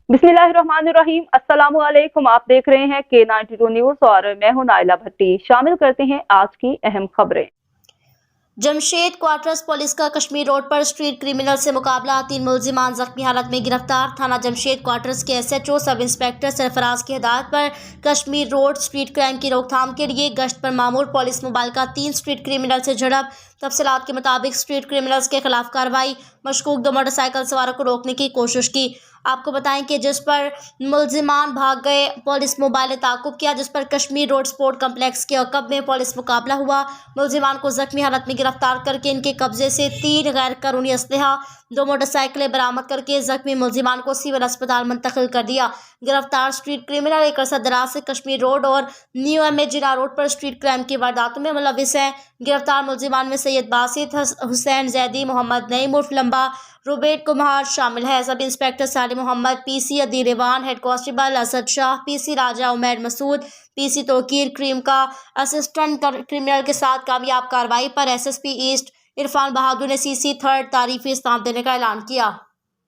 बिस्मिल्लाहिर्रहमानिर्रहीम। अस्सलामु अलैकुम। आप देख रहे हैं K92 न्यूज़ और मैं हूं नाइला भट्टी। शामिल करते हैं आज की अहम खबरें। जमशेद क्वार्टर्स पुलिस का कश्मीर रोड पर स्ट्रीट क्रिमिनल से मुकाबला, 3 मुलजिमान जख्मी हालत में गिरफ्तार। थाना जमशेद क्वार्टर्स के SHO सब इंस्पेक्टर सरफराज की हिदायत पर कश्मीर रोड स्ट्रीट क्राइम की रोकथाम के लिए गश्त पर मामूर पुलिस मोबाइल का 3 स्ट्रीट क्रिमिनल से झड़प। तफसीलात के मुताबिक स्ट्रीट क्रिमिनल्स के खिलाफ कार्रवाई, मशकूक 2 मोटरसाइकिल सवारों को रोकने की कोशिश की। आपको बताएं कि जिस पर मुलजिमान भाग गए, पुलिस मोबाइल ने ताकुब किया, जिस पर कश्मीर रोड स्पोर्ट कम्प्लेक्स के अकब में पुलिस मुकाबला हुआ। मुलजिमान को जख्मी हालत में गिरफ्तार करके इनके कब्जे से 3 गैर कानूनी असलहा, 2 मोटरसाइकिलें बरामद करके जख्मी मुलजिमान को सिविल अस्पताल मुंतकिल कर दिया। गिरफ्तार स्ट्रीट क्रिमिनल एक अरसा दराज से कश्मीर रोड और न्यू MA जिना रोड पर स्ट्रीट क्राइम की वारदातों में मुलविस हैं। गिरफ्तार मुलजिमान में सैयद बासित, हुसैन जैदी, मोहम्मद नईम उर्फ लंबा, रुबेट कुमार शामिल है। Sub inspector Salim Mohammad, PC Adir Rewan, head constable Asad Shah, PC Raja, Umair Masood, PC Tauqeer Karim का असिस्टेंट क्रिमिनल के साथ कामयाब कार्रवाई पर SSP ईस्ट इरफान बहादुर ने CC 3rd तारीफी स्टाम्प देने का ऐलान किया।